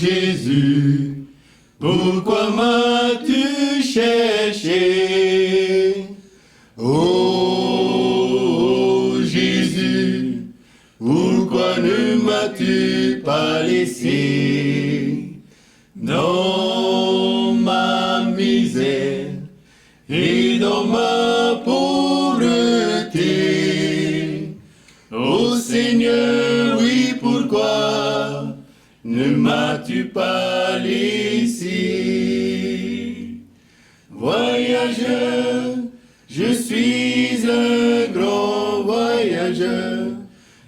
Jésus, pourquoi m'as-tu cherché? Oh Jésus, pourquoi ne m'as-tu pas laissé dans ma misère et dans ma pauvreté? Ô Seigneur, oui, pourquoi ne m'as-tu pas laissé? Voyageur, je suis un grand voyageur,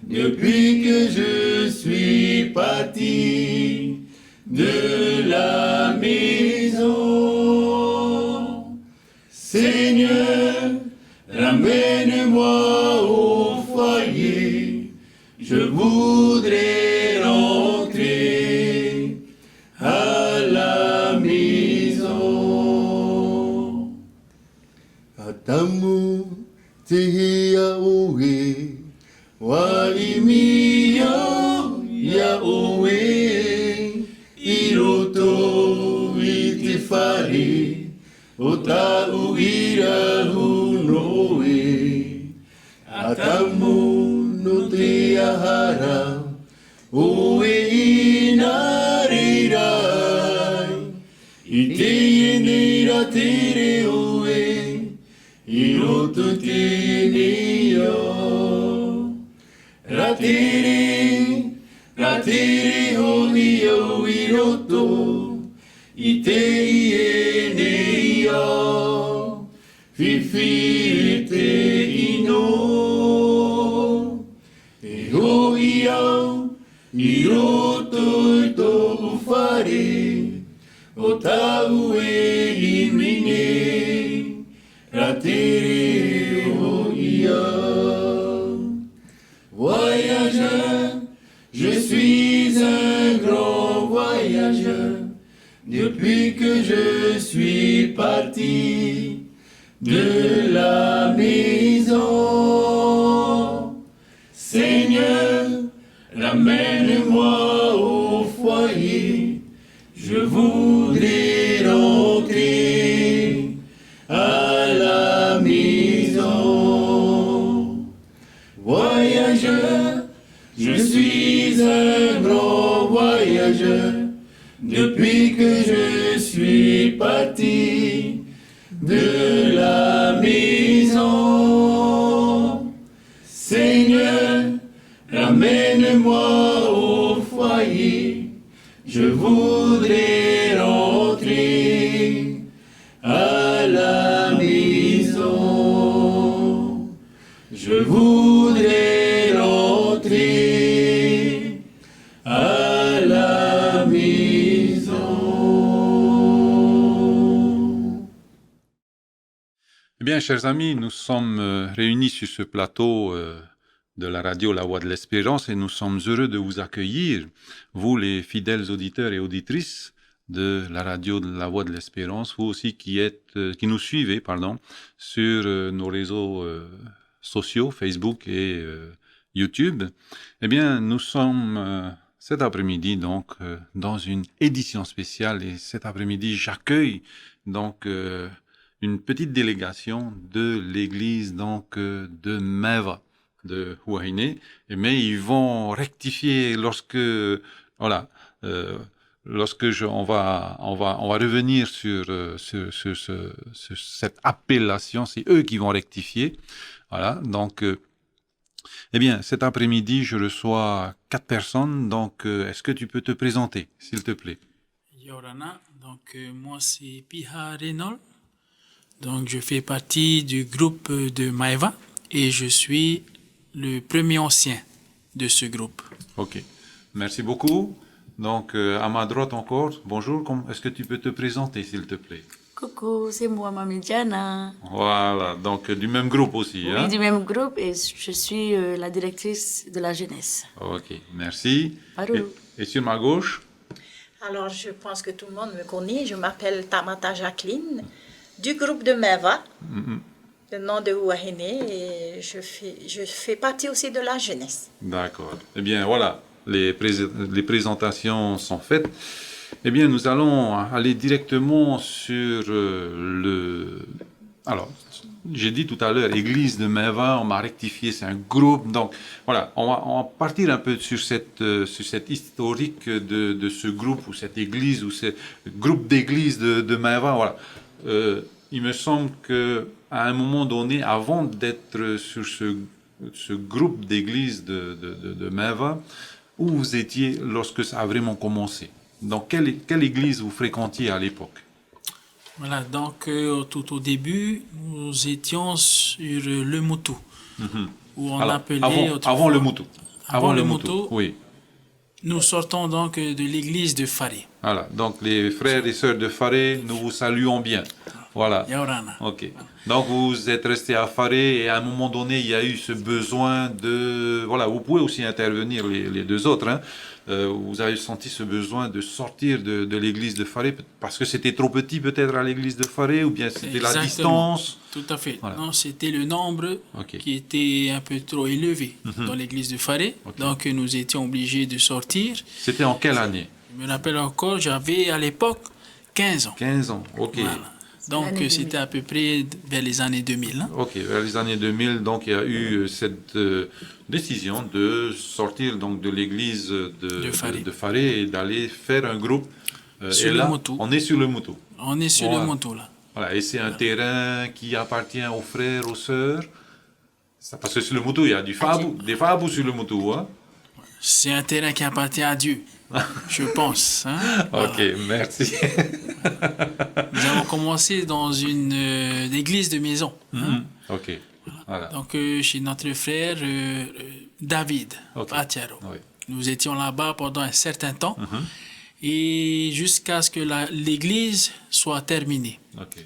depuis que je suis parti de la maison. Seigneur, ramène-moi au foyer, je voudrais rentrer à la maison. Atamu te Yahweh, Walimio Yahweh, Iroto itifari, Ota uira hunoe, Atamu no te ahara, Oe inarirai, Ite yenira tere oe, Iroto te neo. Ratiri, ratiri olio iroto, ite ieneo, fifi ite ino. Eo iao, iroto ito ufare, otau e imine, ratiri oia. Voyageur, je suis un grand voyageur, depuis que je suis parti de la maison. Seigneur, ramène-moi au foyer, je voudrais rentrer à la maison. Voyageur, je suis un grand voyageur, depuis que je suis parti de la maison. Seigneur, ramène-moi au foyer, je voudrais rentrer à la maison. Je voudrais rentrer à la maison. Eh bien, chers amis, nous sommes réunis sur ce plateau de la radio La Voix de l'Espérance et nous sommes heureux de vous accueillir, vous les fidèles auditeurs et auditrices de la radio de La Voix de l'Espérance, vous aussi qui nous suivez, sur nos réseaux sociaux, Facebook et YouTube. Eh bien, nous sommes cet après-midi donc dans une édition spéciale et cet après-midi, j'accueille donc une petite délégation de l'église donc de Meva de Huahine, mais ils vont rectifier lorsque on va revenir sur cette appellation, c'est eux qui vont rectifier. Voilà, donc eh bien, cet après-midi, je reçois 4 personnes, donc est-ce que tu peux te présenter, s'il te plaît? Yorana, donc moi c'est Piha Reynolds, donc je fais partie du groupe de Maeva et je suis le premier ancien de ce groupe. Ok, merci beaucoup. Donc à ma droite encore, bonjour, est-ce que tu peux te présenter s'il te plaît? Coucou, c'est moi, Mamie Diana. Voilà, donc du même groupe aussi. Oui, du même groupe et je suis la directrice de la jeunesse. Ok, merci. Parou. Et sur ma gauche? Alors, je pense que tout le monde me connaît. Je m'appelle Tamata Jacqueline, du groupe de Meva, le nom de Huahine, et je fais partie aussi de la jeunesse. D'accord. Eh bien, voilà. les présentations sont faites, eh bien, nous allons aller directement sur Alors, j'ai dit tout à l'heure, Église de Mainva, on m'a rectifié, c'est un groupe. Donc, voilà, on va partir un peu sur cette historique de ce groupe, ou cette église, ou ce groupe d'églises de Mainva. Voilà. Il me semble qu'à un moment donné, avant d'être sur ce groupe d'églises de Mainva, où vous étiez lorsque ça a vraiment commencé? Dans quelle église vous fréquentiez à l'époque? Voilà, donc tout au début, nous étions sur le Moutou, où on Alors, appelait avant le Moutou. Avant le Moutou, oui. Nous sortons donc de l'église de Faré. Voilà, donc les frères et sœurs de Faré, nous vous saluons bien. Voilà. Yaorana. Ok. Donc vous êtes resté à Faré et à un moment donné, il y a eu ce besoin de... Voilà, vous pouvez aussi intervenir les deux autres. Hein. Vous avez senti ce besoin de sortir de l'église de Faré parce que c'était trop petit peut-être à l'église de Faré ou bien c'était la distance? Tout à fait. Voilà. Non, c'était le nombre qui était un peu trop élevé dans l'église de Faré. Donc nous étions obligés de sortir. C'était en quelle année? Je me rappelle encore, j'avais à l'époque 15 ans. 15 ans, ok. Voilà. Donc c'était à peu près vers les années 2000. Hein. Ok, vers les années 2000, donc il y a eu cette décision de sortir donc de l'église de Faré et d'aller faire un groupe. Sur le Moutou. On est sur le Moutou. On est sur le Moutou là. Voilà, et c'est un terrain qui appartient aux frères, aux sœurs. Parce que sur le Moutou, il y a des fabous sur le Moutou. Hein? C'est un terrain qui appartient à Dieu, je pense. Hein? Ok, merci. Nous avons commencé dans une église de maison. Hein? Ok. Voilà. Donc, chez notre frère David Patiaro. Oui. Nous étions là-bas pendant un certain temps et jusqu'à ce que l'église soit terminée. Okay.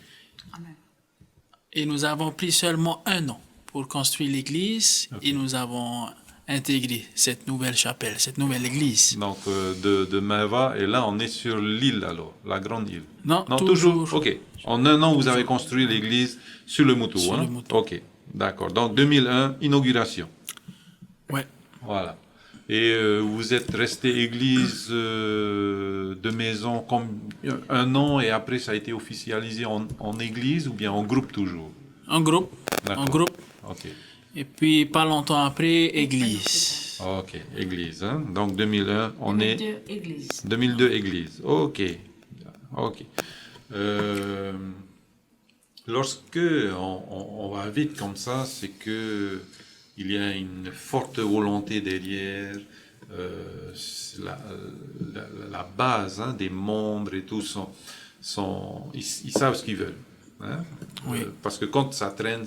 Et nous avons pris seulement 1 an pour construire l'église et nous avons intégré cette nouvelle chapelle, cette nouvelle église. Donc, de Mainva, et là, on est sur l'île alors, la grande île. Non, toujours. Ok. En 1 an, vous avez construit l'église sur le Moutou. Sur hein? le Moutou. Ok, d'accord. Donc, 2001, inauguration. Ouais. Voilà. Et vous êtes resté église de maison comme 1 an et après ça a été officialisé en église ou bien en groupe toujours? En groupe. D'accord. En groupe. Ok. Et puis pas longtemps après, église. Ok, église. Hein? Donc 2001, on 2002, est... église. 2002, église. Ok. Ok. Lorsque on va vite comme ça, c'est que il y a une forte volonté derrière, la base hein, des membres et tout, ils savent ce qu'ils veulent. Hein? Oui. Parce que quand ça traîne,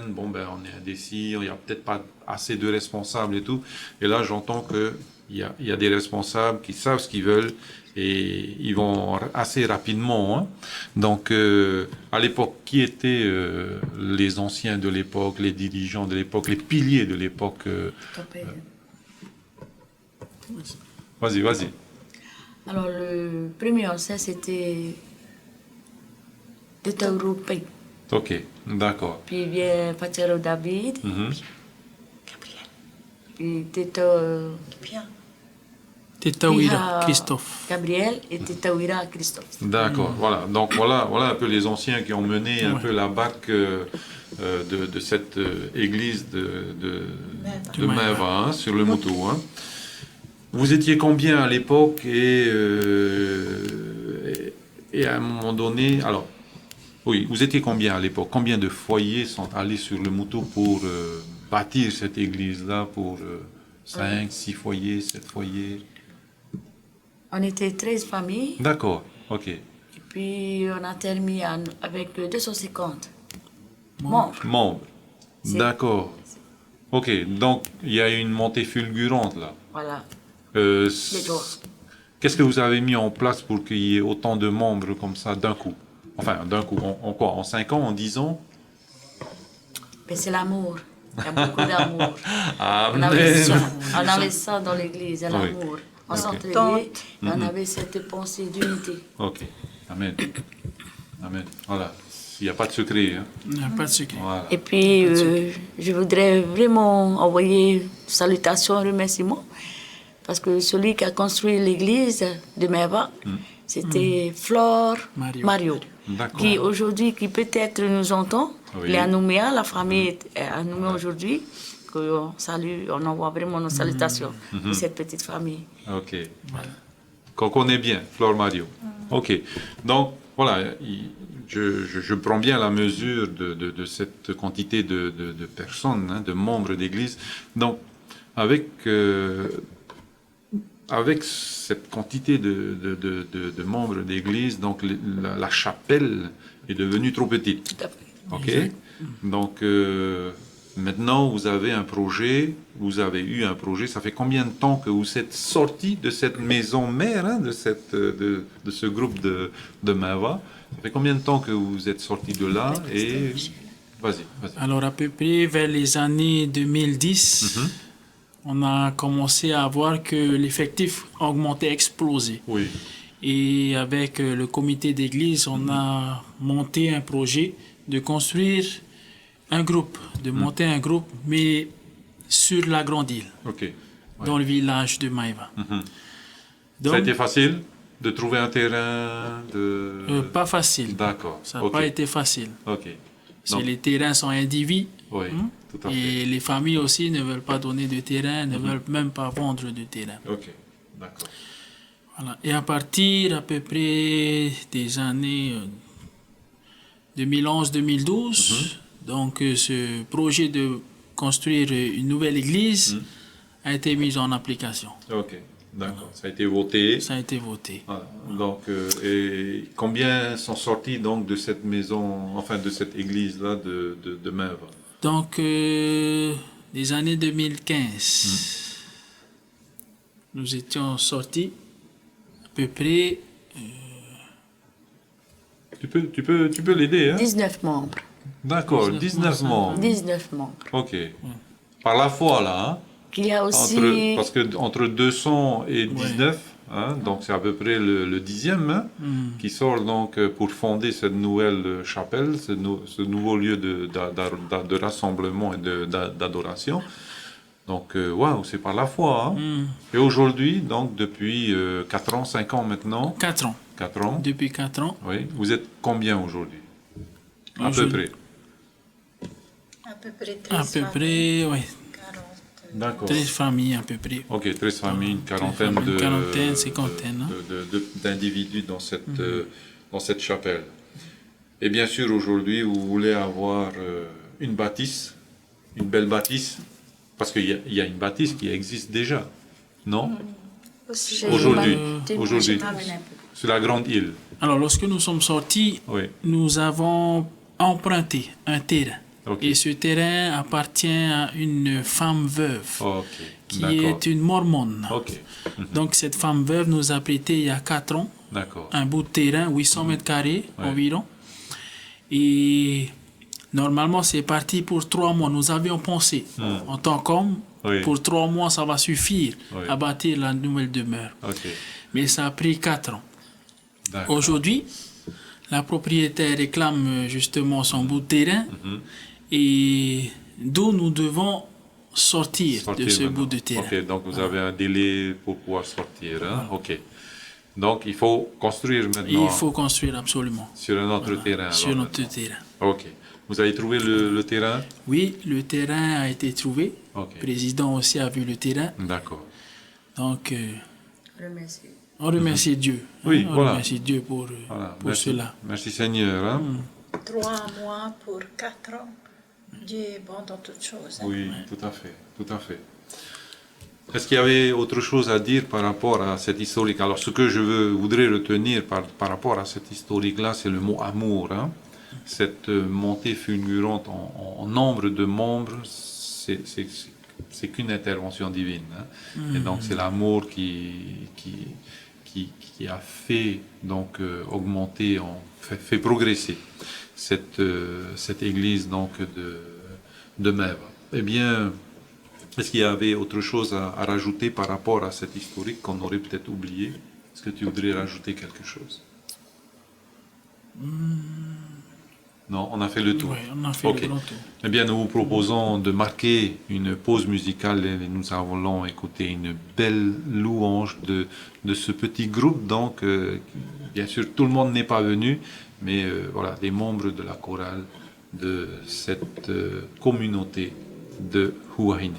bon ben on est indécis, il n'y a peut-être pas assez de responsables et tout. Et là j'entends qu'il y a des responsables qui savent ce qu'ils veulent et ils vont assez rapidement. Hein? Donc à l'époque, qui étaient les anciens de l'époque, les dirigeants de l'époque, les piliers de l'époque? Vas-y. Alors, le premier ancien, c'était Teta Européen. Ok, d'accord. Puis vient Patiaro David. Gabriel. Puis Teta Bien. Tetaouira Christophe. Gabriel et Tetaouira Christophe. D'accord, voilà. Donc voilà un peu les anciens qui ont mené un peu la BAC de cette église de Mainva, hein, sur le Moutou. Hein. Vous étiez combien à l'époque et à un moment donné, alors, oui, vous étiez combien à l'époque? Combien de foyers sont allés sur le Moutou pour bâtir cette église-là pour 5, 6 foyers, 7 foyers? On était 13 familles. D'accord, ok. Et puis, on a terminé avec 250 membres. Membres. D'accord. Ok, donc il y a une montée fulgurante là. Voilà. Qu'est-ce que vous avez mis en place pour qu'il y ait autant de membres comme ça d'un coup? Enfin, d'un coup, en quoi? En 5 ans, en 10 ans? Mais c'est l'amour. Il y a beaucoup d'amour. Amen. On avait ça dans l'église, l'amour. On s'entraidait et on avait cette pensée d'unité. Ok. Amen. Amen. Voilà. Il n'y a pas de secret. Hein? Il n'y a pas de secret. Voilà. Et puis, je voudrais vraiment envoyer salutations et remerciements parce que celui qui a construit l'église de Meva, c'était Flore Mario. D'accord. Qui aujourd'hui, qui peut-être nous entend, Oui. les Anoumia, la famille est Anoumia aujourd'hui, qu'on salue, on envoie vraiment nos salutations de cette petite famille. Ok. Qu'on connaît bien, Flore Mario. Ok. Donc, voilà, je prends bien la mesure de cette quantité de personnes, hein, de membres d'église. Donc, avec cette quantité de membres d'église, donc la chapelle est devenue trop petite. Tout à fait. Ok. Donc maintenant vous avez un projet, vous avez eu un projet. Ça fait combien de temps que vous êtes sorti de cette maison mère, hein, de ce groupe de Mava? Ça fait combien de temps que vous êtes sorti de là? Et vas-y. Alors, à peu près vers les années 2010, on a commencé à voir que l'effectif augmentait, explosait. Oui. Et avec le comité d'église, on a monté un projet de construire un groupe, de monter un groupe, mais sur la grande île, Ok. dans le village de Maïva. Donc, Ça a été facile de trouver un terrain pas facile. D'accord. Ça n'a Ok. pas été facile. Ok. Si Donc, les terrains sont indivis, oui, tout à fait. et les familles aussi ne veulent pas donner de terrain, ne veulent même pas vendre de terrain. Ok. D'accord. Voilà. Et à partir à peu près des années 2011-2012, donc ce projet de construire une nouvelle église a été mis en application. Ok. D'accord. Ça a été voté. Ça a été voté. Voilà. Donc, et combien sont sortis donc de cette maison, enfin de cette église-là de Meva? Donc, des années 2015, nous étions sortis à peu près Tu peux l'aider, hein? 19 membres. D'accord, 19 membres. 19 membres. Ok. Par la foi, là, hein? Il y a aussi... Parce que entre 200 et 19, hein, donc c'est à peu près le 10e, hein, qui sort donc pour fonder cette nouvelle chapelle, ce nouveau lieu de rassemblement et d'adoration. Donc, waouh, c'est par la foi. Hein. Et aujourd'hui, donc depuis 4 ans, 5 ans maintenant, 4 ans. 4 ans, Depuis 4 ans, oui, vous êtes combien aujourd'hui? À peu Aujourd'hui. près. À peu près 13 à peu près, oui, 40. D'accord. 13 familles à peu près. Ok, 13 familles, une quarantaine Une quarantaine, cinquantaine, hein. d'individus dans cette chapelle. Et bien sûr, aujourd'hui, vous voulez avoir une bâtisse, une belle bâtisse, parce qu'il y a une bâtisse qui existe déjà, non? Aujourd'hui, sur la grande île. Alors, lorsque nous sommes sortis, Oui, nous avons emprunté un terrain. ok. Et ce terrain appartient à une femme veuve Ok, qui d'accord. est une mormone. Ok, Donc, cette femme veuve nous a prêté il y a 4 ans d'accord. un bout de terrain, 800 mètres carrés Ouais. environ. Et normalement, c'est parti pour 3 mois. Nous avions pensé, en tant qu'homme, Oui. pour 3 mois, ça va suffire Oui. à bâtir la nouvelle demeure. Ok, Mais ça a pris 4 ans. d'accord. Aujourd'hui, la propriétaire réclame justement son bout de terrain et d'où nous devons sortir Sortir de ce maintenant. bout de terrain. Ok, donc vous avez un délai pour pouvoir sortir. Hein? Ok. Donc il faut construire Et maintenant il faut construire absolument sur un autre terrain. sur alors, notre terrain. Ok. Vous avez trouvé le terrain? Oui, le terrain a été trouvé. Ok. Le président aussi a vu le terrain. D'accord. Donc, Remercie. on remercie Dieu. Oui, on voilà. remercie Dieu pour Merci. cela. Merci Seigneur. Hein? 3 mois pour 4 ans. Dieu est bon dans toutes choses. hein. Oui, tout à fait. Tout à fait. Est-ce qu'il y avait autre chose à dire par rapport à cette historique? Alors, ce que je voudrais retenir par rapport à cette historique-là, c'est le mot amour. Hein? Cette montée fulgurante en nombre de membres, c'est qu'une intervention divine. Hein? Et donc, c'est l'amour qui a fait donc augmenter, fait progresser cette église donc de Meva. Eh bien, est-ce qu'il y avait autre chose à rajouter par rapport à cette historique qu'on aurait peut-être oublié? Est-ce que tu voudrais rajouter quelque chose? Non, on a fait le tour. Oui, on a fait Ok. le grand tour. Eh bien, nous vous proposons de marquer une pause musicale et nous allons écouter une belle louange de ce petit groupe. Donc, bien sûr, tout le monde n'est pas venu, mais voilà, des membres de la chorale de cette communauté de Huahine.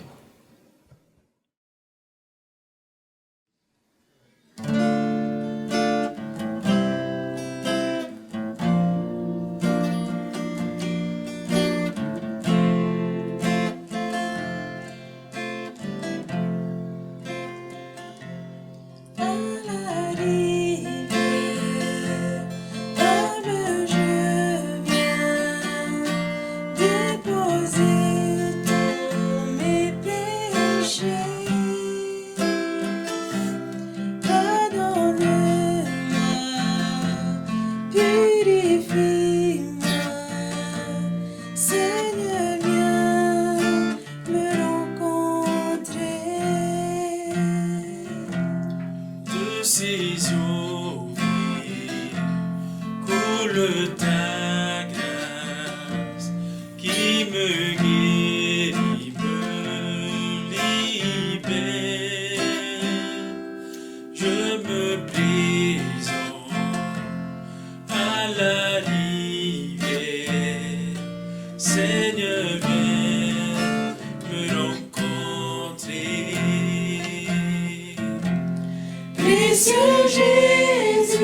Précieux Jésus,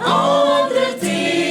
entre tes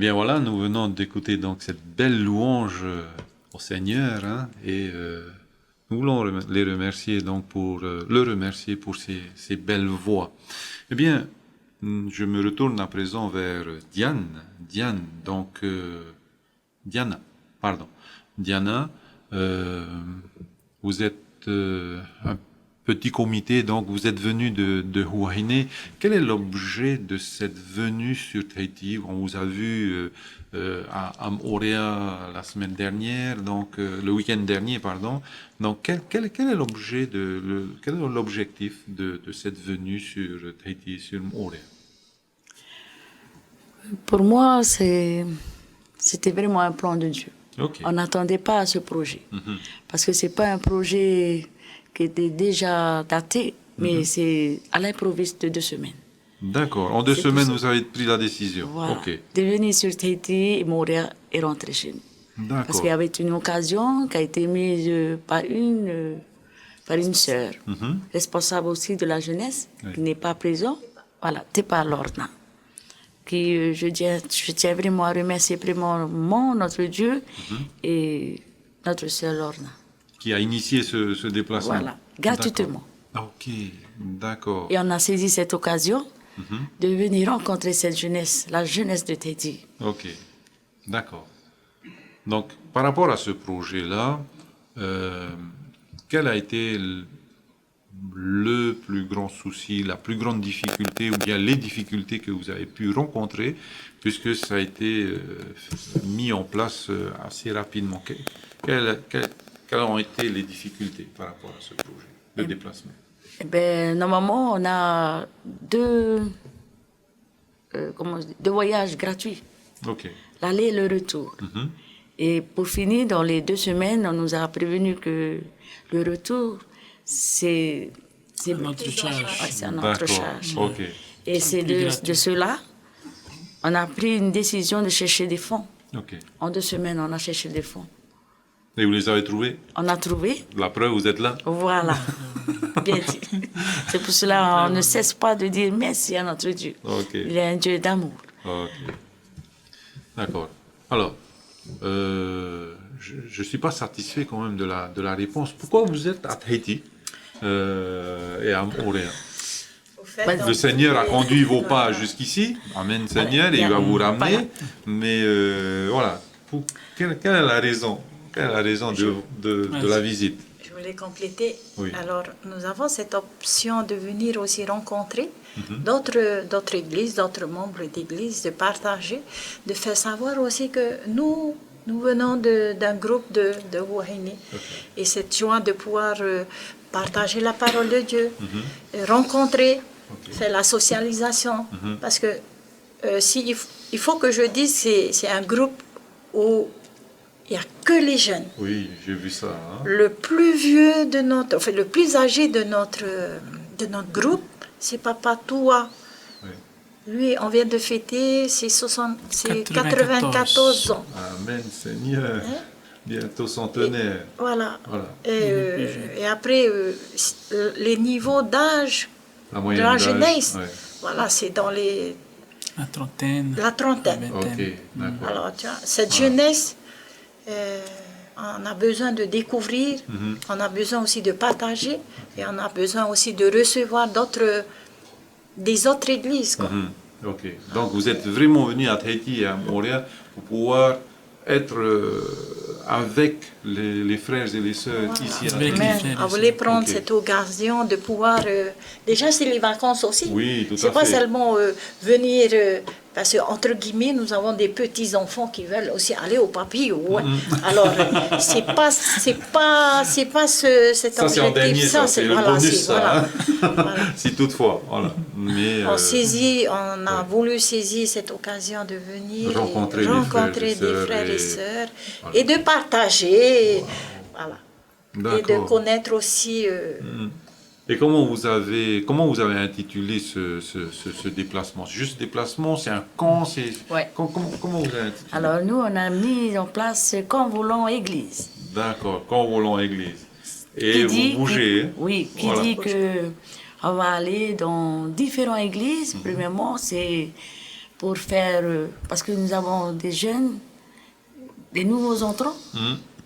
bien voilà, nous venons d'écouter donc cette belle louange au Seigneur, hein, et nous voulons les remercier donc le remercier pour ces belles voix. Eh bien, je me retourne à présent vers Diane, donc Diana, pardon. Diana, vous êtes un petit comité, donc vous êtes venu de Huahine. Quel est l'objet de cette venue sur Tahiti? On vous a vu à Moorea la semaine dernière, donc le week-end dernier, pardon. Donc quel est l'objet quel est l'objectif de cette venue sur Tahiti, sur Moorea? Pour moi, c'était vraiment un plan de Dieu. Okay. On n'attendait pas à ce projet. Parce que ce n'est pas un projet qui était déjà daté, mais c'est à l'improviste de 2 semaines. D'accord. En 2 semaines, vous avez pris la décision. Voilà. Okay. De venir sur Tahiti et Moorea et rentrer chez nous. D'accord. Parce qu'il y avait une occasion qui a été mise par une sœur, responsable aussi de la jeunesse, qui n'est pas présente. Voilà, Tepa Lorna. Qui, je tiens vraiment à remercier vraiment notre Dieu et notre sœur Lorna. Qui a initié ce déplacement. Voilà, gratuitement. Ok, d'accord. Et on a saisi cette occasion de venir rencontrer cette jeunesse, la jeunesse de Tahiti. Ok, d'accord. Donc, par rapport à ce projet-là, quel a été le plus grand souci, la plus grande difficulté, ou bien les difficultés que vous avez pu rencontrer, puisque ça a été mis en place assez rapidement? Quelles ont été les difficultés par rapport à ce projet de déplacement? Eh bien, normalement, on a deux voyages gratuits. Ok. L'aller et le retour. Et pour finir, dans les 2 semaines, on nous a prévenu que le retour, c'est à notre charge. Ouais, c'est à notre charge. Ok. Et c'est de cela, on a pris une décision de chercher des fonds. Ok. En 2 semaines, on a cherché des fonds. Et vous les avez trouvés? On a trouvé. La preuve, vous êtes là? Voilà. Bien dit. C'est pour cela qu'on ne cesse pas de dire merci à notre Dieu. Okay. Il est un Dieu d'amour. Ok. D'accord. Alors, je ne suis pas satisfait quand même de la réponse. Pourquoi vous êtes à Tahiti et à Moorea? Le Seigneur a conduit vos pas jusqu'ici. Amen, Seigneur, et il va vous ramener. Mais voilà. Quelle est la raison? Quelle est la raison de la visite? Je voulais compléter. Oui. Alors, nous avons cette option de venir aussi rencontrer d'autres églises, d'autres membres d'églises, de partager, de faire savoir aussi que nous venons d'un groupe de Huahine. Et cette joie de pouvoir partager la parole de Dieu, rencontrer, faire la socialisation. Parce que il faut que je dise, c'est un groupe où il n'y a que les jeunes. Oui, j'ai vu ça. Hein? Le plus vieux le plus âgé de notre groupe, c'est Papa Toua. Oui. Lui, on vient de fêter ses 94 ans. Amen, Seigneur. Bientôt centenaire. Voilà. Et après, les niveaux d'âge de la jeunesse, voilà, c'est dans la trentaine. La trentaine. Ok, d'accord. Alors, tu vois, cette jeunesse, on a besoin de découvrir, on a besoin aussi de partager, et on a besoin aussi de recevoir des autres églises. Quoi. Ok. Donc, vous êtes vraiment venu à Tahiti et à Moorea pour pouvoir être avec les frères et les sœurs ici à Tahiti. On voulait prendre cette occasion de pouvoir... déjà, c'est les vacances aussi. Oui, tout à fait. C'est pas seulement venir... parce qu'entre guillemets, nous avons des petits-enfants qui veulent aussi aller au papy. Ouais. Alors, c'est pas cet objectif. Ça, c'est en dernier, ça. C'est le bonus, ça. Voilà. Si toutefois, voilà. Mais, on a voulu saisir cette occasion de venir rencontrer des frères et sœurs voilà. Et de partager, voilà. Et de connaître aussi... Et comment vous avez intitulé ce déplacement? C'est juste déplacement, c'est un camp, ouais. Comment vous avez intitulé? Alors nous, on a mis en place Camp Volant Église. D'accord, Camp Volant Église. Et vous bougez. Qui dit que on va aller dans différentes églises. Premièrement, c'est pour faire, parce que nous avons des jeunes, des nouveaux entrants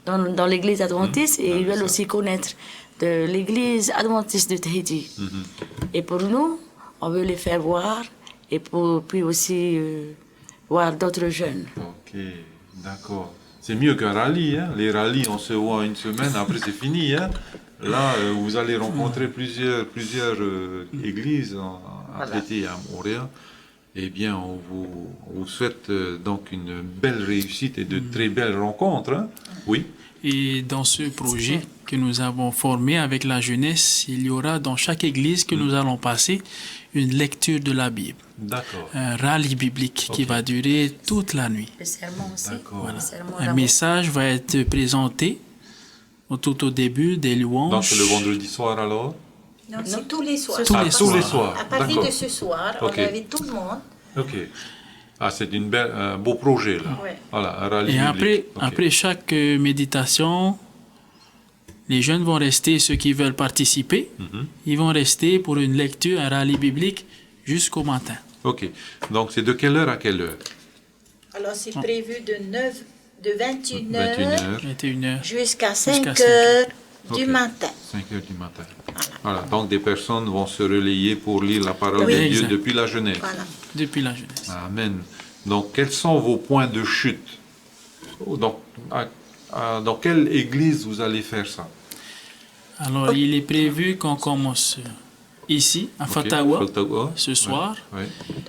dans l'église adventiste et ils veulent aussi connaître de l'église adventiste de Tahiti. Et pour nous, on veut les faire voir et puis aussi voir d'autres jeunes. Ok, d'accord. C'est mieux qu'un rallye. Hein? Les rallyes, on se voit une semaine, après c'est fini. Hein? Là, vous allez rencontrer plusieurs églises à Tahiti et à Moorea. Eh bien, on vous souhaite donc une belle réussite et de très belles rencontres. Hein? Oui. Et dans ce projet que nous avons formé avec la jeunesse, il y aura dans chaque église que nous allons passer une lecture de la Bible. D'accord. Un rallye biblique qui va durer toute la nuit. Le sermon aussi. D'accord. Le sermon Un d'amour. message va être présenté tout au début, des louanges. Donc le vendredi soir alors? Non, c'est tous les soirs. Tous les tous les soirs. soirs. À partir D'accord. de ce soir, Ok. on invite tout le monde. Ok. Ah, c'est un beau projet là. Ouais. Voilà, un rallye Et biblique. Ok. après chaque méditation, les jeunes vont rester, ceux qui veulent participer, ils vont rester pour une lecture, un rallye biblique jusqu'au matin. Ok. Donc c'est de quelle heure à quelle heure? Alors, c'est prévu de 21h 21h, 21h. jusqu'à Jusqu'à 5h Ok. du matin. 5h du matin. Voilà. Donc des personnes vont se relayer pour lire la parole Oui. de Dieu Exact. depuis la jeunesse. Voilà. Depuis la jeunesse. Amen. Donc quels sont vos points de chute? Donc, dans quelle église vous allez faire ça? Alors, il est prévu qu'on commence ici, à Ok. Fatawa, Fatawa. ce soir. Oui.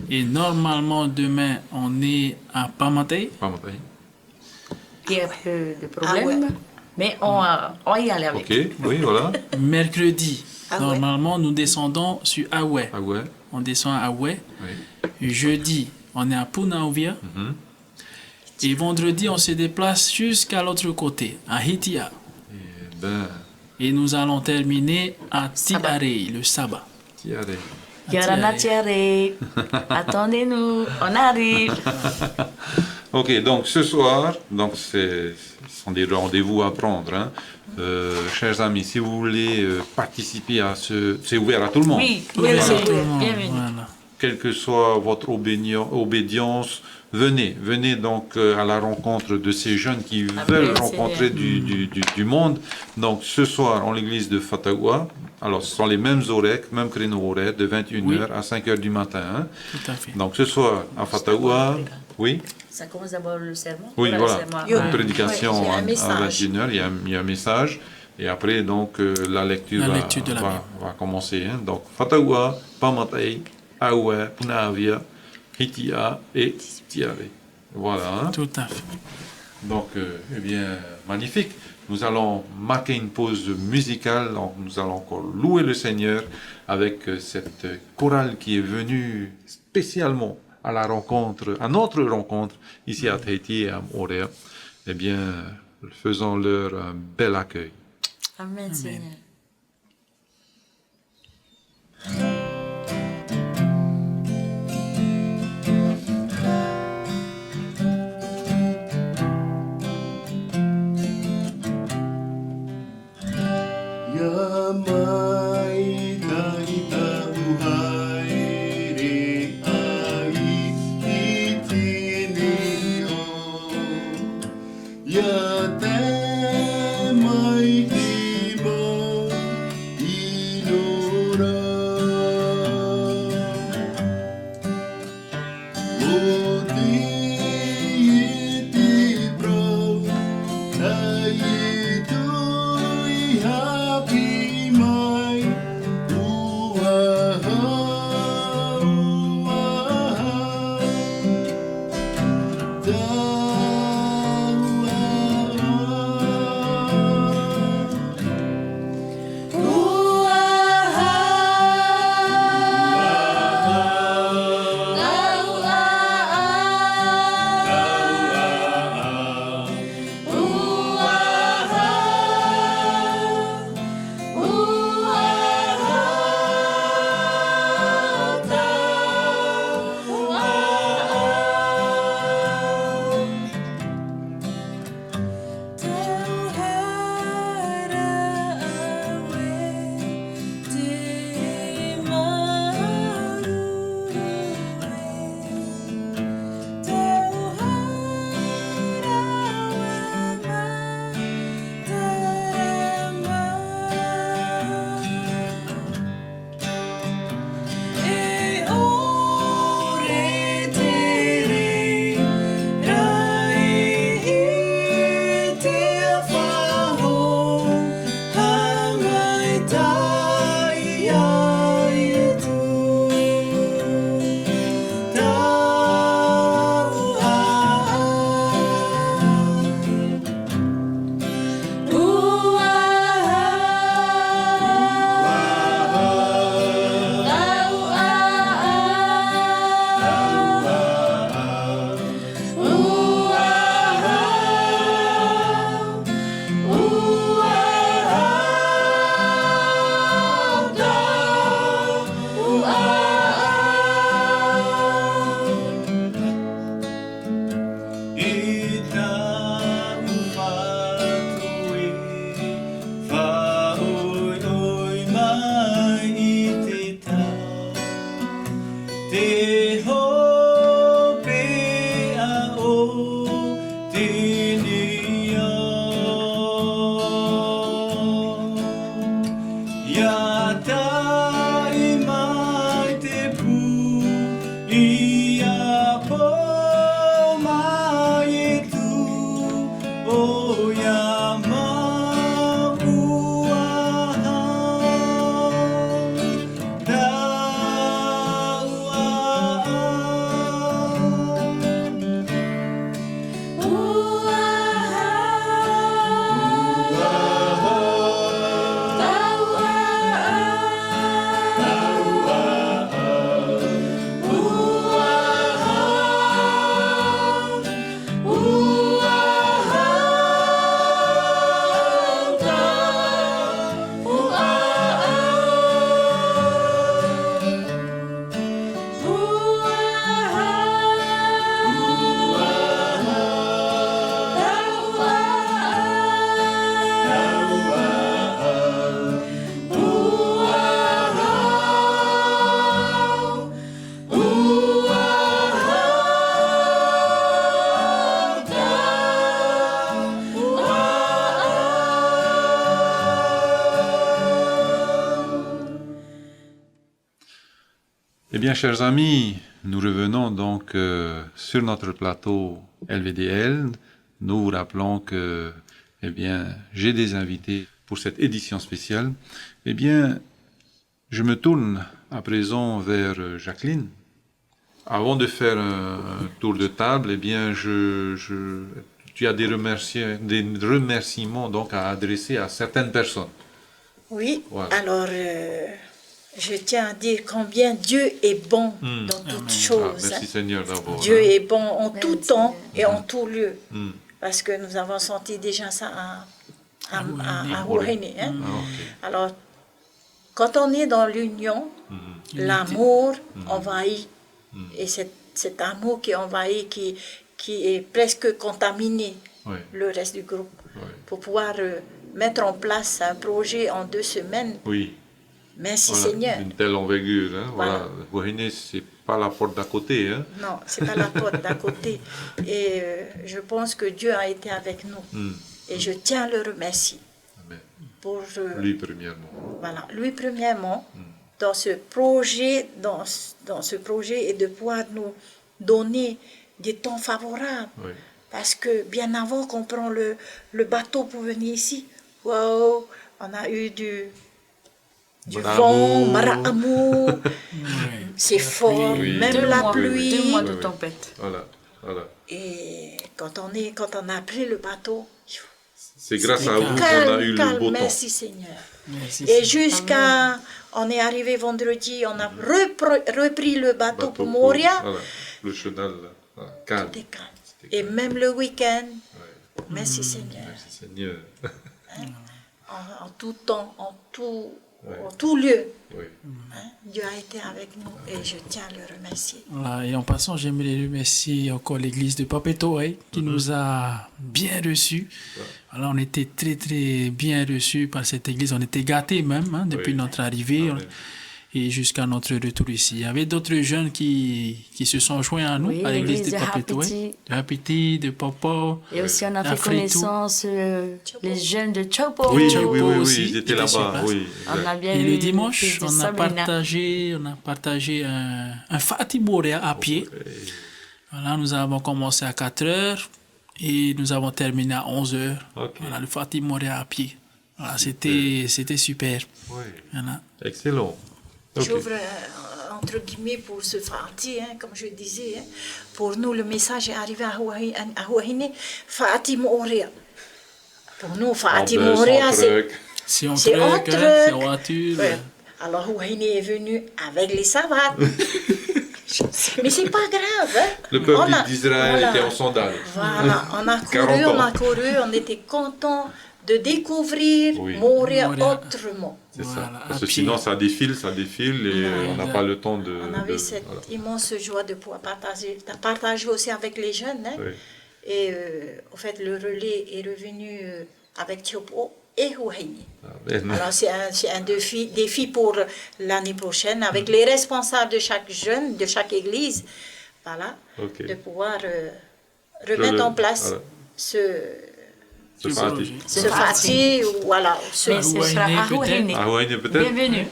Et normalement, demain, on est à Pamatei. Pas mal. Il y a un peu de problème, mais on va y aller avec. Ok. Oui, voilà. Mercredi, Ah ouais. normalement, nous descendons sur Awe. Ah ouais. On descend à Awe. Oui. Jeudi, on est à Punauvia. Mhm. Et vendredi, on se déplace jusqu'à l'autre côté, à Hitia. Eh ben, Et nous allons terminer à Tiarei, le sabbat. tiare. Yarana Tiare, attendez-nous, on arrive. Ok, donc ce soir, donc ce sont des rendez-vous à prendre. Hein. Chers amis, si vous voulez participer à c'est ouvert à tout le monde. Oui, Voilà, bien sûr, tout le monde, bienvenue. voilà. Quelle que soit votre obédience, venez donc à la rencontre de ces jeunes qui veulent le rencontrer du monde. Donc ce soir, en l'église de Fatawa, alors ce sont les mêmes horaires, même créneau horaire, de 21h Oui. à 5h du matin. Hein. Tout à fait. Donc ce soir, à Fatawa, oui. Ça commence d'abord le sermon. Oui, Le voilà. sermon. Yo. Une prédication Ouais, il y a un à message. 21h, il y a un message. Et après, donc, la lecture, La lecture de la Bible. va commencer. Hein. Donc, Fatawa, Pamatei, Awe, Punavia, Hitia et Tiare. Voilà. Hein. Tout à fait. Donc, eh bien, magnifique. Nous allons marquer une pause musicale. Donc, nous allons encore louer le Seigneur avec cette chorale qui est venue spécialement à notre rencontre ici à Tahiti et à Moorea. Eh bien, faisons-leur un bel accueil. Amen, Seigneur. Yamai taita buhay re'ai itinio yatemai tiba ilora oti itibra na itui happy mai Eh bien, chers amis, nous revenons donc sur notre plateau LVDL. Nous vous rappelons que, eh bien, j'ai des invités pour cette édition spéciale. Eh bien, je me tourne à présent vers Jacqueline. Avant de faire un tour de table, eh bien, tu as des remerciements donc à adresser à certaines personnes. Oui, Voilà. alors je tiens à dire combien Dieu est bon dans toutes choses. Ah, merci Seigneur d'abord. Dieu est bon en tout Merci, temps et Seigneur. en tout lieu. Hmm. Parce que nous avons senti déjà ça à Huahine. Huahine, hein. Ah, ok. Alors, quand on est dans l'union, l'amour envahit. Et cet amour qui envahit, qui est presque contaminé Oui. le reste du groupe. Oui. Pour pouvoir mettre en place un projet en 2 semaines. Oui. Merci Voilà, Seigneur. une telle envergure. Hein, Voilà. voilà. Huahine, c'est pas la porte d'à côté. Hein. Non, c'est pas la porte d'à côté. Et je pense que Dieu a été avec nous. Et je tiens à le remercier Amen. pour Lui premièrement. voilà, lui premièrement dans ce projet, dans ce projet et de pouvoir nous donner des temps favorables. Oui. Parce que bien avant qu'on prend le bateau pour venir ici, wow, on a eu du vent, Maraamu, c'est fort, Oui. même 2 la mois, pluie. 2 mois de Oui, oui. tempête. Voilà. Voilà. Et quand on a pris le bateau, C'est grâce à vous qu'on a calme, eu le calme, beau temps. merci Seigneur. Merci, Et Seigneur. jusqu'à, on est arrivé vendredi, on a repris le bateau pour Bateau Moria, Voilà. Le chenal, voilà, calme. c'était calme. C'était Et calme. même le week-end, Ouais. merci Seigneur. Merci Seigneur. En tout temps, en tout lieu, Oui. hein, Dieu a été avec nous et je tiens à le remercier. Voilà, et en passant, j'aimerais remercier encore l'église de Papeto qui nous a bien reçus. Voilà, on était très très bien reçus par cette église. On était gâtés même depuis Oui. notre arrivée Amen. et jusqu'à notre retour ici. Il y avait d'autres jeunes qui se sont joints à nous Oui, à l'église l'église de de Papeto. Hapiti. De Hapiti, de Popo. Et aussi, on a fait Afritou. connaissance les jeunes de Chopo. Oui, Chopo oui, oui, oui, aussi, ils étaient était sur là-bas. place. Oui, On a exact. bien Et vu le dimanche, fils de on a Sabrina. partagé un Fatih Moria à pied. Voilà, nous avons commencé à 4 heures et nous avons terminé à 11 heures. Ok. Voilà, le Fatih Moria à pied. Voilà, c'était super. Oui. Voilà. Excellent. Ok. J'ouvre entre guillemets pour ce Fatih, hein, comme je disais. Hein. Pour nous, le message est arrivé à Huahine, Fatih Moria. Pour nous, Fatih En bus, Moria, en c'est... truck. C'est en C'est truck, en c'est en truc. voiture. Ouais. Alors Huahine est venu avec les savates. Mais c'est pas grave. Hein. Le peuple On a- d'Israël voilà. était en sandales. Voilà, on a 40 ans. on était content de découvrir Oui. Moria Moria. autrement. C'est Voilà, ça. à Parce que pied. sinon, ça défile et on n'a exact. pas le temps de. On avait de- cette voilà. immense joie de pouvoir partager aussi avec les jeunes. Hein. Oui. Et en fait, le relais est revenu avec Tiopo et Huahine. Amen. Alors, c'est un défi pour l'année prochaine avec les responsables de chaque jeune, de chaque église, voilà, Ok. de pouvoir remettre en place voilà. ce C'est parti. ce Fatih, ou voilà, ce, Mais ce sera à Huahine, Huahine. Ah ouais, peut-être. Bienvenue.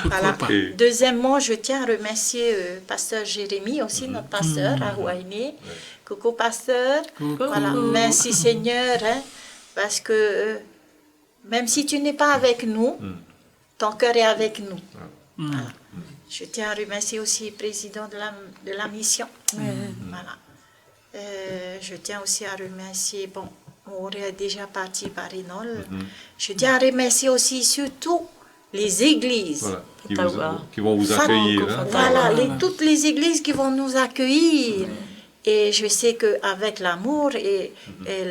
voilà. pas. Et- Deuxièmement, je tiens à remercier pasteur Jérémy, aussi notre pasteur à Huahine. Coucou pasteur. Coucou. Voilà. Merci Seigneur, hein, parce que même si tu n'es pas avec nous, ton cœur est avec nous. Voilà. Je tiens à remercier aussi le président de la mission. Voilà. Je tiens aussi à remercier, bon, on est déjà parti par Rénol. Je tiens à remercier aussi surtout les églises. Voilà. Qui, Ottawa. qui vont vous accueillir. Hein. Voilà, Voilà. toutes les églises qui vont nous accueillir. Et je sais qu'avec l'amour et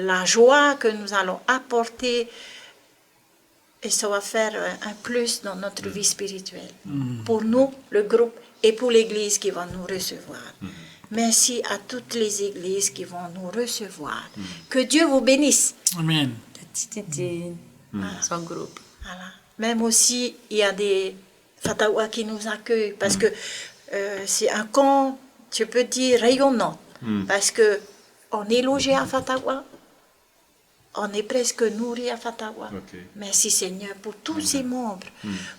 la joie que nous allons apporter, et ça va faire un plus dans notre vie spirituelle. Pour nous, le groupe, et pour l'église qui va nous recevoir. Merci à toutes les églises qui vont nous recevoir. Que Dieu vous bénisse. Amen. Titine, son groupe. Voilà. Même aussi, il y a des Fatawa qui nous accueillent parce que c'est un camp, je peux dire, rayonnant. Parce que on est logé à Fatawa. on est presque nourri à Fatawa. Ok. Merci Seigneur pour tous ses membres,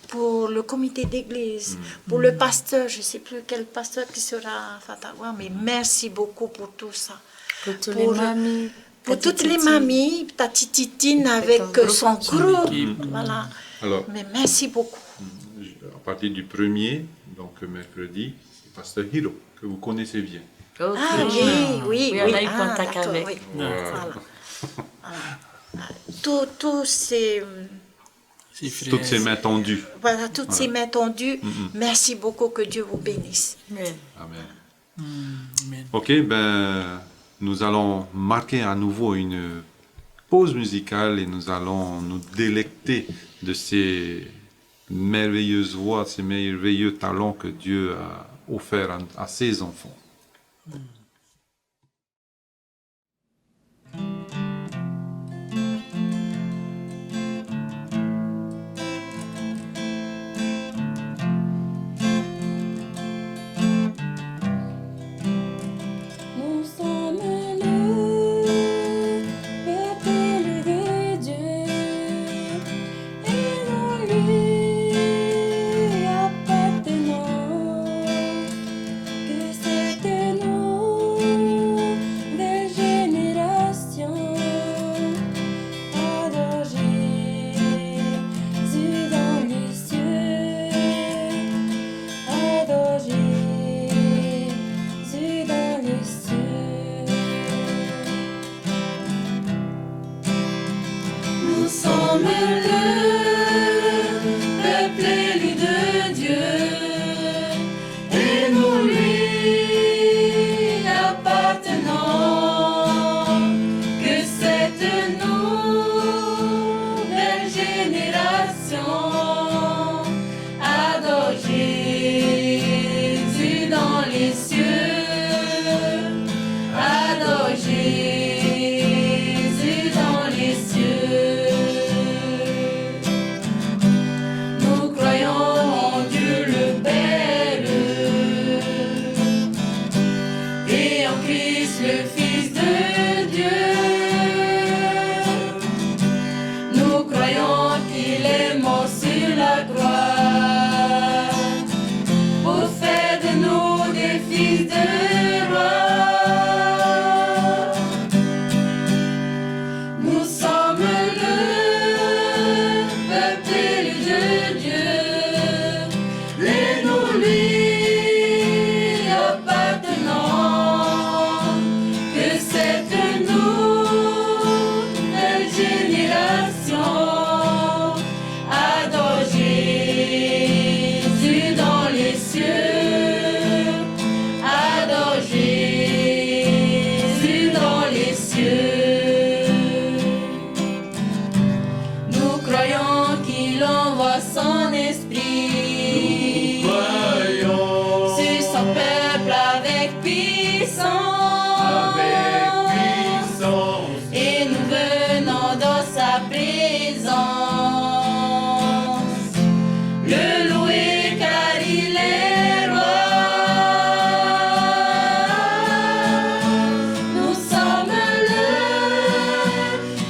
pour le comité d'église, pour le pasteur, je ne sais plus quel pasteur qui sera à Fatawa, mais merci beaucoup pour tout ça. Pour toutes Pour- les mamies. Pour Tati toutes les Titi. mamies, Tati Titine avec son groupe. équipe. Voilà. Alors, Mais merci beaucoup. à partir du 1er, donc mercredi, c'est Pasteur Hiro, que vous connaissez bien. Ok. Ah oui, oui, Oui, oui. on a eu Ah, contact d'accord, avec. oui. Voilà. Voilà. Voilà. Tous ces... Ses frères. Toutes ces mains tendues. Voilà, toutes ces mains tendues. Merci beaucoup, que Dieu vous bénisse. Mais, Amen. Amen. Ok, ben, nous allons marquer à nouveau une pause musicale et nous allons nous délecter de ces merveilleuses voix, ces merveilleux talents que Dieu a offerts à ses enfants. Nous sommes le peuple de Dieu et nous lui appartenons. Que cette nouvelle génération adore Jésus dans les cieux, adore Jésus dans les cieux. Nous sommes le peuple élu de Dieu et nous lui appartenons. Que cette nouvelle génération adore Jésus dans les cieux, adore Jésus dans les cieux. Nous croyons en Dieu le Père et en Christ le Fils de Dieu. Nous croyons qu'il est mort sur la croix pour faire de nous des fils de roi. Nous sommes le peuple élu de Dieu et nous lui appartenons. Que cette nouvelle génération adore Jésus dans les cieux, adore Jésus dans les cieux. Nous croyons qu'il envoie son esprit Voyons sur son peuple avec puissance. Et nous venons dans sa présence, le louer car il est roi. Nous sommes le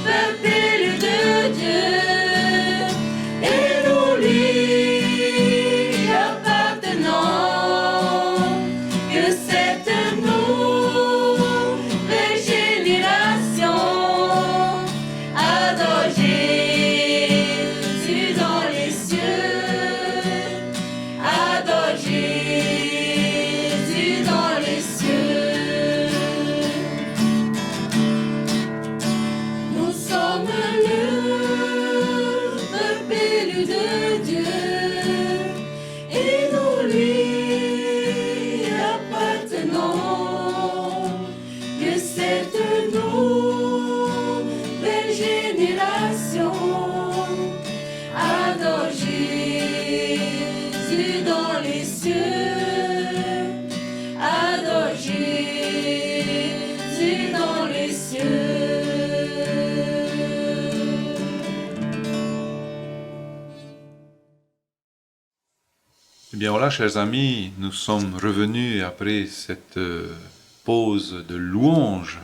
peuple élu de Dieu et nous lui appartenons. Que cette nouvelle génération adore Jésus dans les cieux, adore Jésus dans les cieux. Nous sommes le peuple élu de Dieu et nous lui appartenons. Que cette nouvelle génération adore Jésus dans les cieux, adore Jésus dans les cieux. Eh bien voilà, chers amis, nous sommes revenus après cette pause de louange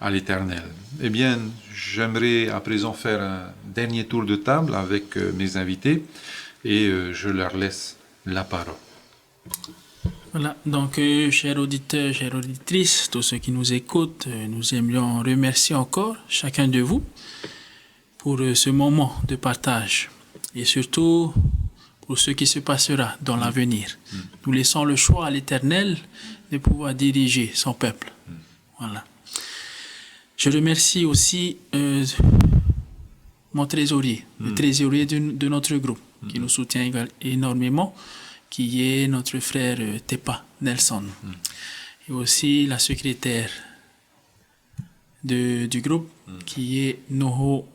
à l'Éternel. Eh bien, j'aimerais à présent faire un dernier tour de table avec mes invités et je leur laisse la parole. Voilà, donc chers auditeurs, chères auditrices, tous ceux qui nous écoutent, nous aimerions remercier encore chacun de vous pour ce moment de partage et surtout pour ce qui se passera dans l'avenir. Nous laissons le choix à l'Éternel de pouvoir diriger son peuple. Voilà. Je remercie aussi mon trésorier, le trésorier de notre groupe, qui nous soutient énormément, qui est notre frère Tepa Nelson. Et aussi la secrétaire du groupe, qui est Noho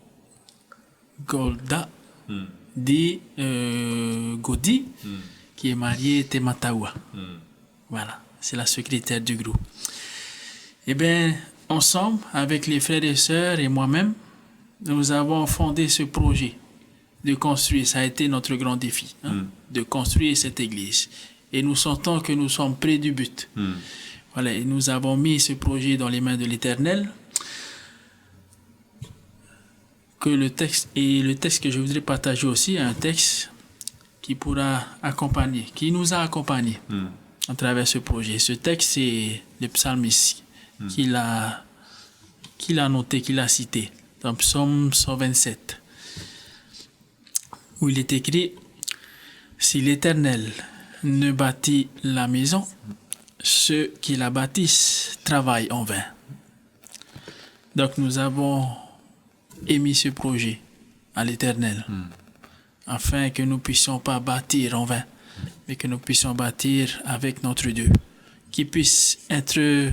Golda Di Godi, qui est mariée Tematawa. Voilà, c'est la secrétaire du groupe. Eh bien, ensemble, avec les frères et sœurs et moi-même, nous avons fondé ce projet de construire, ça a été notre grand défi, de construire cette église. Et nous sentons que nous sommes près du but. Voilà, et nous avons mis ce projet dans les mains de l'Éternel. Que le texte que je voudrais partager aussi est un texte qui pourra accompagner, qui nous a accompagnés à travers ce projet. Ce texte, c'est le psalmiste qu'il a noté, qu'il a cité dans Psaume 127, où il est écrit: si l'Éternel ne bâtit la maison, ceux qui la bâtissent travaillent en vain. Donc nous avons émis ce projet à l'Éternel, afin que nous ne puissions pas bâtir en vain, mais que nous puissions bâtir avec notre Dieu, qui puisse être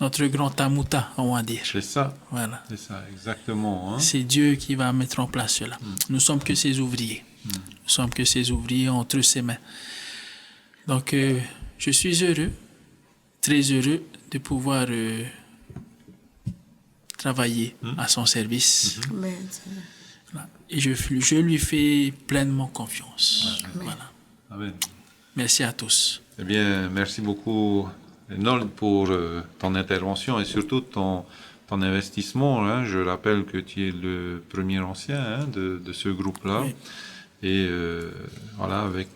notre grand tamuta, on va dire. C'est ça. Voilà. C'est ça, exactement. Hein? C'est Dieu qui va mettre en place cela. Nous ne sommes que ses ouvriers. Nous sommes que ses ouvriers entre ses mains. Donc, je suis heureux, très heureux de pouvoir travailler à son service. Amen. Voilà. Et je lui fais pleinement confiance. Voilà. Amen. Merci à tous. Eh bien, merci beaucoup, Nold, pour ton intervention et surtout ton investissement. Hein. Je rappelle que tu es le premier ancien de ce groupe-là. Oui. Et voilà, avec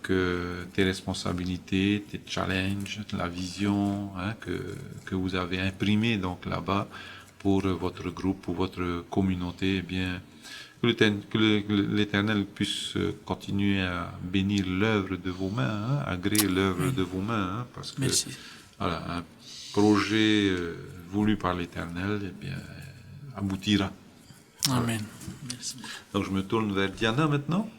tes responsabilités, tes challenges, la vision que vous avez imprimée donc là-bas pour votre groupe, pour votre communauté, eh bien, que l'Éternel puisse continuer à bénir l'œuvre de vos mains, agréer l'œuvre de vos mains, parce que Merci. voilà, un projet voulu par l'Éternel, eh bien, aboutira. Amen. Merci. Donc je me tourne vers Diana maintenant.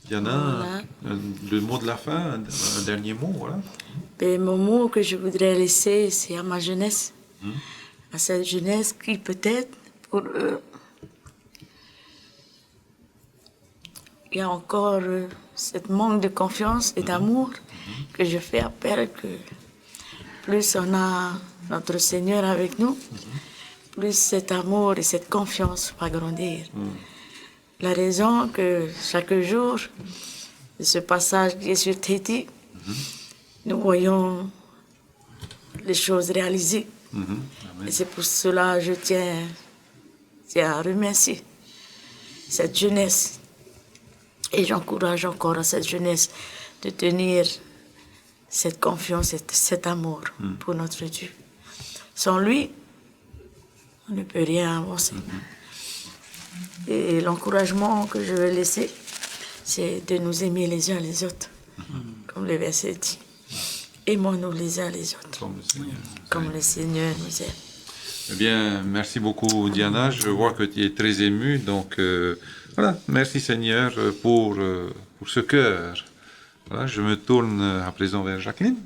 Diana, Voilà. le mot de la fin, un dernier mot, voilà. Et mon mot que je voudrais laisser, c'est à ma jeunesse. À cette jeunesse qui peut-être, pour eux, il y a encore cette manque de confiance et d'amour que je fais appel que plus on a notre Seigneur avec nous, plus cet amour et cette confiance va grandir. La raison que chaque jour, de ce passage qui est sur Tahiti, nous voyons les choses réalisées. Et c'est pour cela que je tiens à remercier cette jeunesse. Et j'encourage encore à cette jeunesse de tenir cette confiance et cet amour pour notre Dieu. Sans lui, on ne peut rien avancer. Et l'encouragement que je veux laisser, c'est de nous aimer les uns les autres, comme le verset dit. Aimons-nous les uns les autres, comme le Seigneur nous aime. Eh bien, merci beaucoup, Diana. Je vois que tu es très émue. Donc, voilà, merci Seigneur pour ce cœur. Voilà, je me tourne à présent vers Jacqueline.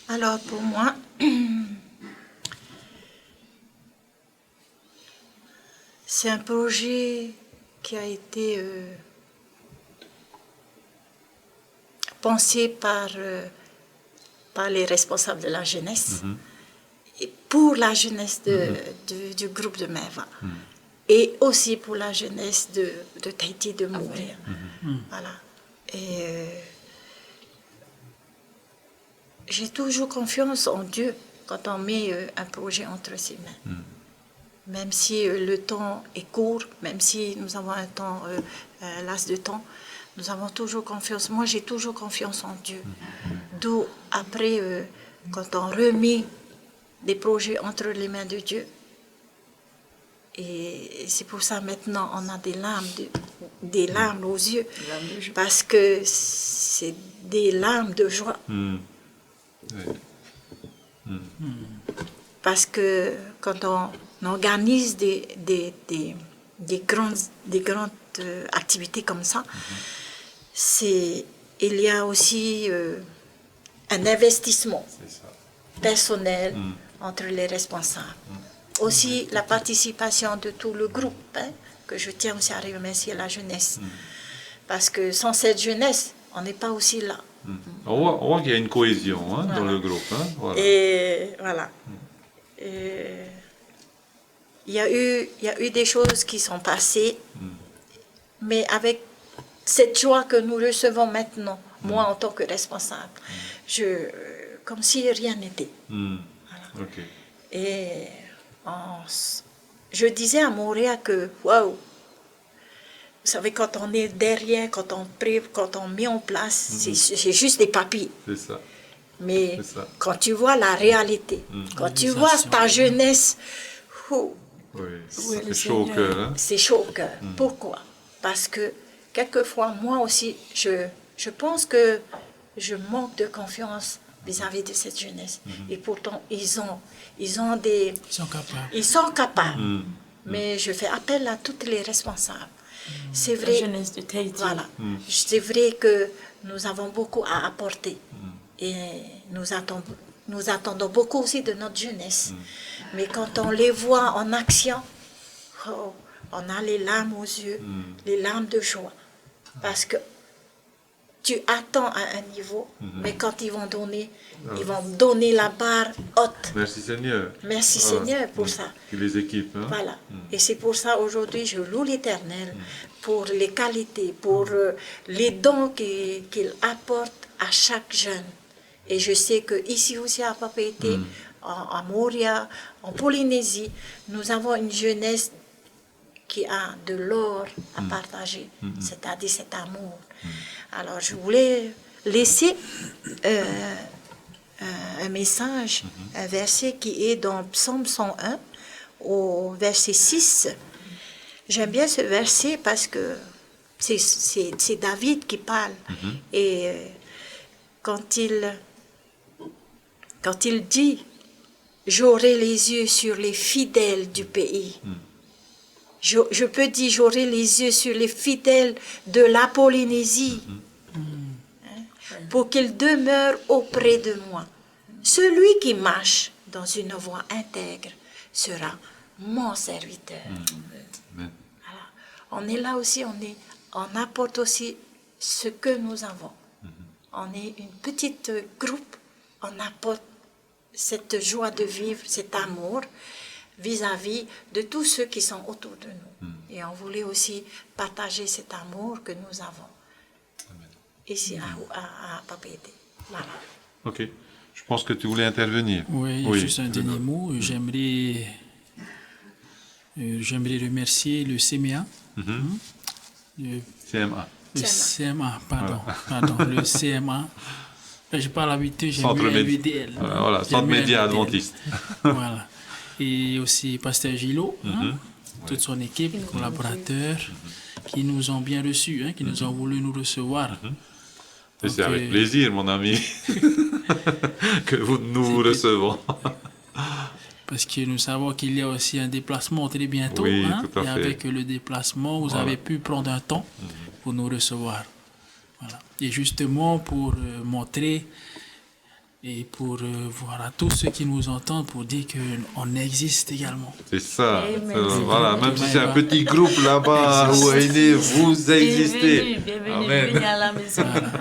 Alors pour moi, c'est un projet qui a été pensé par les responsables de la jeunesse et pour la jeunesse du groupe de Maeva et aussi pour la jeunesse de Tahiti de Montréal. Voilà. Et j'ai toujours confiance en Dieu quand on met un projet entre ses mains. Même si le temps est court, même si nous avons un laps de temps, nous avons toujours confiance. Moi, j'ai toujours confiance en Dieu. D'où, après, quand on remet des projets entre les mains de Dieu, et c'est pour ça maintenant on a des larmes aux yeux, parce que c'est des larmes de joie. Parce que quand on organise des grandes activités comme ça, il y a aussi un investissement personnel entre les responsables. Aussi la participation de tout le groupe, que je tiens aussi à remercier la jeunesse. Parce que sans cette jeunesse, on n'est pas aussi là. On voit qu'il y a une cohésion dans le groupe. Voilà. Et voilà. Il y a eu des choses qui sont passées, mais avec cette joie que nous recevons maintenant, moi en tant que responsable, comme si rien n'était. Voilà. Ok. Et je disais à Montréal que, waouh, vous savez, quand on est derrière, quand on met en place, c'est juste des papiers. C'est ça. Mais C'est ça. quand tu vois la réalité, quand tu vois ta jeunesse, Oui, c'est chaud au cœur. Hein? c'est chaud au cœur. Pourquoi? Parce que quelquefois, moi aussi, je pense que je manque de confiance vis-à-vis de cette jeunesse. Et pourtant, ils sont capables. Mais je fais appel à tous les responsables. C'est La vrai. jeunesse de Tahiti. Voilà. C'est vrai que nous avons beaucoup à apporter. Et nous attendons beaucoup aussi de notre jeunesse. Mais quand on les voit en action, on a les larmes aux yeux, les larmes de joie. Parce que tu attends à un niveau, mais quand ils vont donner la barre haute. Merci Seigneur. Merci Seigneur pour ça. Qui les équipe. Hein? Voilà. Et c'est pour ça aujourd'hui je loue l'Éternel pour les qualités, pour les dons qu'il apporte à chaque jeune. Et je sais qu'ici aussi à Papeete, à Moria, en Polynésie, nous avons une jeunesse qui a de l'or à partager, c'est-à-dire cet amour. Alors je voulais laisser un message, un verset qui est dans Psaume 101, au verset 6. J'aime bien ce verset parce que c'est David qui parle. Et quand il dit « J'aurai les yeux sur les fidèles du pays », je peux dire « J'aurai les yeux sur les fidèles de la Polynésie ». Pour qu'il demeure auprès de moi. Celui qui marche dans une voie intègre sera mon serviteur. Amen. Voilà. On est là aussi, on apporte aussi ce que nous avons. On est une petite groupe, on apporte cette joie de vivre, cet amour vis-à-vis de tous ceux qui sont autour de nous. Et on voulait aussi partager cet amour que nous avons ici à Papeete. Voilà. Ok. Je pense que tu voulais intervenir. Oui, juste un dernier mot. J'aimerais remercier le CMA. Le CMA. CMA, pardon. Le CMA. Je parle habitué, Centre j'aime LVDL. Voilà, Centre Média Adventiste. Voilà. Et aussi Pasteur Gilo, toute son équipe, collaborateurs, qui nous ont bien reçus, qui nous ont voulu nous recevoir. Et c'est avec plaisir, mon ami, que nous vous recevons. Parce que nous savons qu'il y a aussi un déplacement très bientôt. Oui, tout à et fait. avec le déplacement, vous avez pu prendre un temps pour nous recevoir. Voilà. Et justement, pour montrer et pour voir à tous ceux qui nous entendent, pour dire qu'on existe également. C'est ça. Amen. Voilà, même si c'est un petit groupe là-bas, où vous existez. Bienvenue à la maison. Voilà.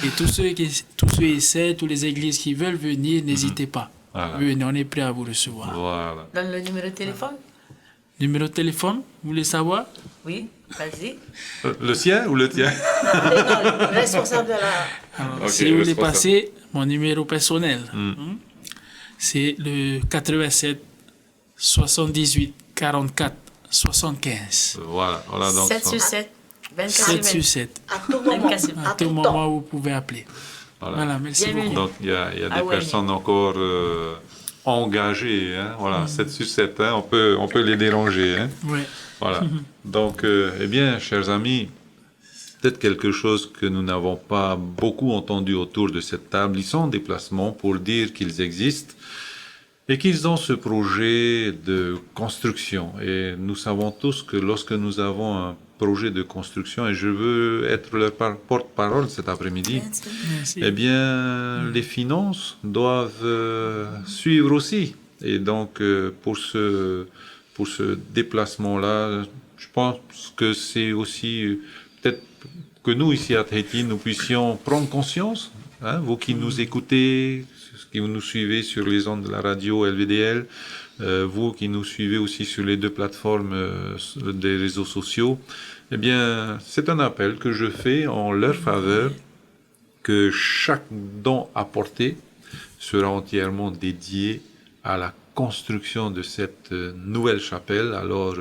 Et tous ceux et celles, toutes les églises qui veulent venir, n'hésitez pas. Voilà. Venez, on est prêt à vous recevoir. Voilà. Donne le numéro de téléphone. Numéro de téléphone, vous voulez savoir? Oui, vas-y. Le sien ou le tien? Responsable de la... Alors, Ok, si vous voulez responsable. passer, mon numéro personnel, C'est le 87 78 44 75. Voilà, donc 7 sur 7, 24 7 sur 7. À tout moment. 24 sur À tout moment, vous pouvez appeler. Voilà, merci Bienvenue. beaucoup. Donc il y a des Ah ouais. personnes encore engagées, hein, voilà, 7 sur 7, hein, on peut les déranger, hein, Ouais. voilà. Donc, eh bien, chers amis, peut-être quelque chose que nous n'avons pas beaucoup entendu autour de cette table, ils sont en déplacement pour dire qu'ils existent et qu'ils ont ce projet de construction. Et nous savons tous que lorsque nous avons un projet de construction, et je veux être leur porte-parole cet après-midi, Merci. eh bien, les finances doivent suivre aussi. Et donc, pour ce déplacement-là, je pense que c'est aussi peut-être que nous, ici à Tahiti, nous puissions prendre conscience, hein, vous qui nous écoutez, qui nous suivez sur les ondes de la radio LVDL, vous qui nous suivez aussi sur les deux plateformes des réseaux sociaux, eh bien, c'est un appel que je fais en leur faveur, que chaque don apporté sera entièrement dédié à la construction de cette nouvelle chapelle. Alors,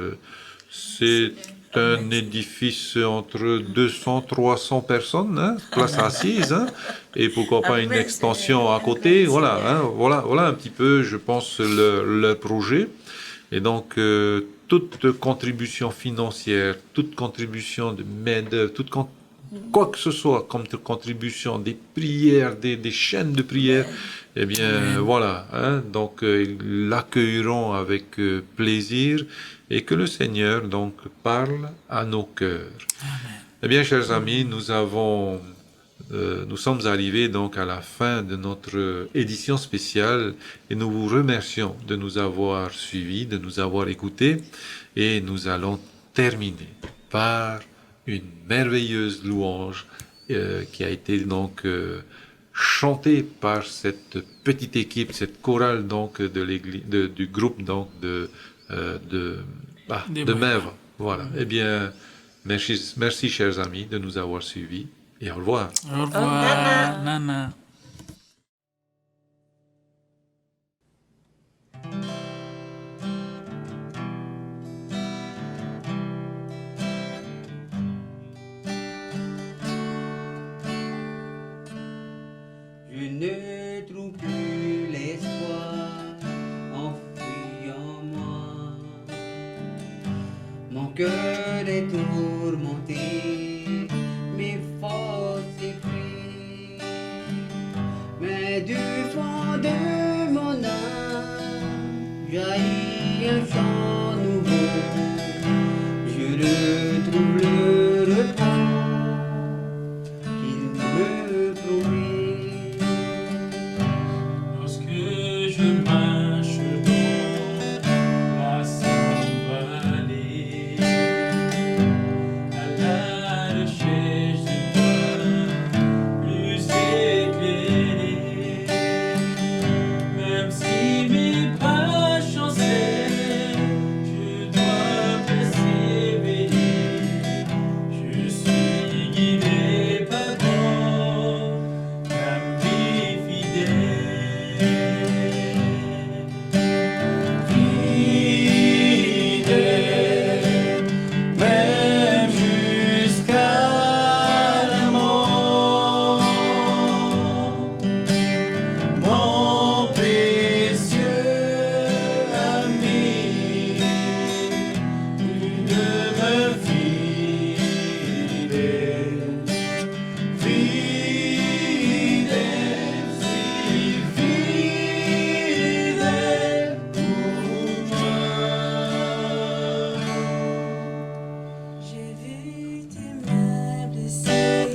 c'est un édifice entre 200, 300 personnes, hein, place assise, hein, et pourquoi pas une extension à côté. Voilà, hein, voilà un petit peu, je pense, leur projet. Et donc, toute contribution financière, toute contribution de main-d'œuvre, quoi que ce soit comme contribution, des prières, des chaînes de prières, eh bien, voilà, hein, donc ils l'accueilleront avec plaisir et que le Seigneur donc parle à nos cœurs. Amen. Eh bien, chers amis, nous sommes arrivés donc à la fin de notre édition spéciale et nous vous remercions de nous avoir suivis, de nous avoir écoutés et nous allons terminer par une merveilleuse louange qui a été donc chantée par cette petite équipe, cette chorale donc de l'église, du groupe donc de Maivre. Voilà. Eh bien, merci chers amis de nous avoir suivis et au revoir. Au revoir, Nana. Je ne trouve plus l'espoir enfoui en moi. Mon cœur est tourmenté, mes forces épuisées. Mais du fond de mon âme jaillit un chant nouveau. Je retrouve le repos qu'il me promet. Lorsque je marche dans la sombre vallée, à la recherche d'une voie plus éclairée, même si mes pas chancellent, je dois persévérer. Je suis guidé par toi, ami fidèle. Fidèle, même jusqu'à la mort. Mon précieux ami, tu demeures fidèle, fidèle, si fidèle pour moi. J'ai vu tes mains blessées,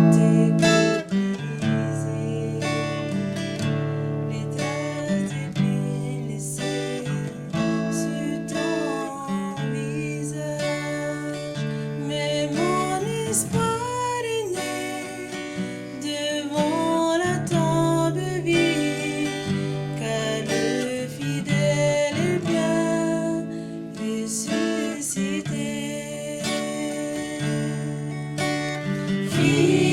tes coups brisés, les traces des plis laissés sur ton visage. Mais mon espoir est né devant la tombe vide, car le fidèle est bien ressuscité. Fidèle,